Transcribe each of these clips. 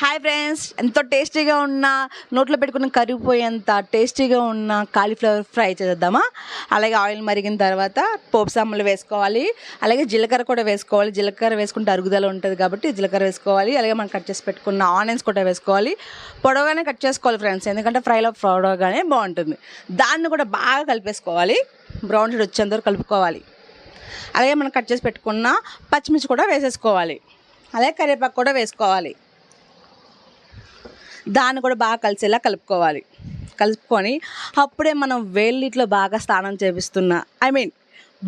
Hi friends, ఎంతో టేస్టీగా ఉన్న నోట్లో పెట్టుకుని కరిగిపోయేంత టేస్టీగా ఉన్న కాలీఫ్లవర్ ఫ్రై చేద్దామా. అలాగే ఆయిల్ మరిగిన తర్వాత పోపు సామాన్లు వేసుకోవాలి. అలాగే జీలకర్ర కూడా వేసుకోవాలి. జీలకర్ర వేసుకుంటే అరుగుదల ఉంటుంది కాబట్టి జీలకర్ర వేసుకోవాలి. అలాగే మనం కట్ చేసి పెట్టుకున్న ఆనియన్స్ కూడా వేసుకోవాలి. పొడవుగానే కట్ చేసుకోవాలి ఫ్రెండ్స్, ఎందుకంటే ఫ్రైలో పొడవుగానే బాగుంటుంది. దాన్ని కూడా బాగా కలిపేసుకోవాలి. బ్రౌన్ షేడ్ వచ్చేంత వరకు కలుపుకోవాలి. అలాగే మనం కట్ చేసి పెట్టుకున్న పచ్చిమిర్చి కూడా వేసేసుకోవాలి. అలాగే కరివేపాకు కూడా వేసుకోవాలి. దాన్ని కూడా బాగా కలిసేలా కలుపుకొని అప్పుడే మనం వేళ్ళిట్లో బాగా స్నానం చేపిస్తున్న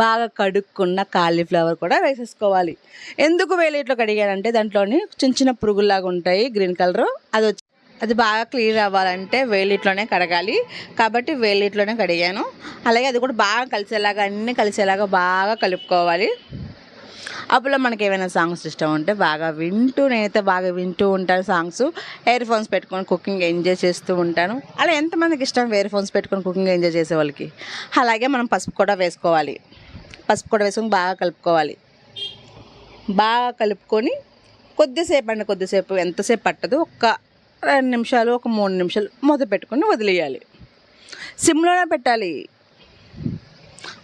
బాగా కడుక్కున్న కాలీఫ్లవర్ కూడా వేసేసుకోవాలి. ఎందుకు వేళ్ళిట్లో కడిగానంటే దాంట్లోని చిన్న చిన్న పురుగుల్లాగా ఉంటాయి గ్రీన్ కలర్, అది బాగా క్లీన్ అవ్వాలంటే వేళ్ళిట్లోనే కడగాలి కాబట్టి వేళ్ళిట్లోనే కడిగాను. అలాగే అది కూడా బాగా కలిసేలాగా అన్నీ కలిసేలాగా బాగా కలుపుకోవాలి. అప్పుడు మనకి ఏమైనా సాంగ్స్ ఇష్టం ఉంటే నేనైతే బాగా వింటూ ఉంటాను సాంగ్స్. ఇయర్ ఫోన్స్ పెట్టుకొని కుకింగ్ ఎంజాయ్ చేస్తూ ఉంటాను. అలా ఎంతమందికి ఇష్టం ఇయర్ ఫోన్స్ పెట్టుకొని కుకింగ్ ఎంజాయ్ చేసే వాళ్ళకి. అలాగే మనం పసుపు కూడా వేసుకోవాలి. పసుపు కూడా వేసుకొని బాగా కలుపుకొని కొద్దిసేపు ఎంతసేపు పట్టదు, ఒక 2 నిమిషాలు, ఒక 3 నిమిషాలు మూత పెట్టుకొని వదిలేయాలి. సిమ్లోనే పెట్టాలి.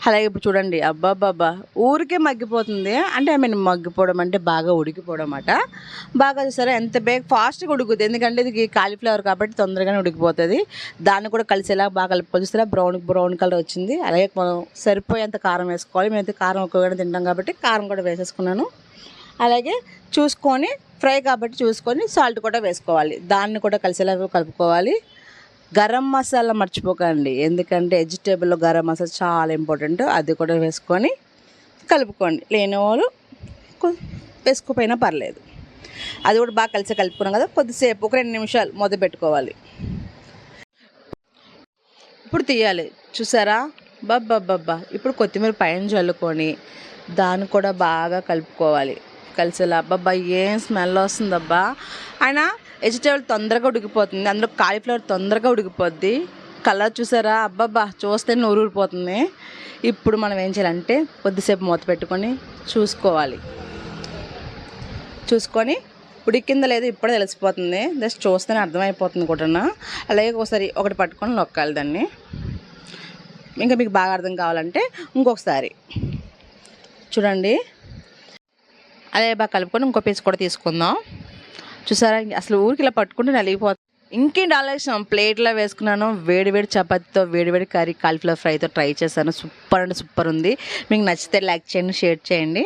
అలాగే ఇప్పుడు చూడండి, అబ్బాబ్బాబ్బా ఊరికే మగ్గిపోతుంది. అంటే మగ్గిపోవడం అంటే బాగా ఉడికిపోవడం అట. బాగా చూసారా ఎంత ఫాస్ట్గా ఉడుకుతుంది, ఎందుకంటే ఇది కాలీఫ్లవర్ కాబట్టి తొందరగానే ఉడికిపోతుంది. దాన్ని కూడా కలిసేలా బాగా కలుపుకొని చూస్తారా బ్రౌన్ కలర్ వచ్చింది. అలాగే మనం సరిపోయేంత కారం వేసుకోవాలి. మేమైతే కారం ఎక్కువగానే తింటాం కాబట్టి కారం కూడా వేసేసుకున్నాను. అలాగే చూసుకొని ఫ్రై కాబట్టి చూసుకొని సాల్ట్ కూడా వేసుకోవాలి. దాన్ని కూడా కలిసేలా కలుపుకోవాలి. గరం మసాలా మర్చిపోకండి, ఎందుకంటే వెజిటేబుల్లో గరం మసాలా చాలా ఇంపార్టెంట్. అది కూడా వేసుకొని కలుపుకోండి. లేని వాళ్ళు వేసుకోపోయినా పర్లేదు. అది కూడా బాగా కలుపుకున్నాం కదా, కొద్దిసేపు ఒక 2 నిమిషాలు మూత పెట్టుకోవాలి. ఇప్పుడు తీయాలి. చూసారా బాబ్బా. ఇప్పుడు కొత్తిమీర పైన చల్లుకొని దాన్ని కూడా బాగా కలుపుకోవాలి. కలిసేలా. అబ్బాబ్బా ఏం స్మెల్ వస్తుందబ్బా. అయినా వెజిటేబుల్ తొందరగా ఉడికిపోతుంది, అందులో కాలీఫ్లవర్ తొందరగా ఉడికిపోద్ది. కలర్ చూసారా, అబ్బాబ్బా చూస్తే నోరు ఊరిపోతుంది. ఇప్పుడు మనం ఏం చేయాలంటే కొద్దిసేపు మూత పెట్టుకొని చూసుకొని ఉడికిందా లేదు ఇప్పుడే తెలిసిపోతుంది. జస్ట్ చూస్తేనే అర్థమైపోతుంది కూడా. అలాగే ఒకటి పట్టుకొని నొక్కాలి దాన్ని. ఇంకా మీకు బాగా అర్థం కావాలంటే ఇంకొకసారి చూడండి. అదే బాగా కలుపుకొని ఇంకో పీస్ కూడా తీసుకుందాం. చూసారా, అసలు ఊరికి ఇలా పట్టుకుంటే నలిగిపోతుంది. ఇంకేంటి ఆలోచన, ప్లేట్లో వేసుకున్నాను. వేడివేడి చపాతీతో వేడివేడి కర్రీ కాలీఫ్లవర్ ఫ్రైతో ట్రై చేశాను. సూపర్ అంటే సూపర్ ఉంది. మీకు నచ్చితే లైక్ చేయండి, షేర్ చేయండి.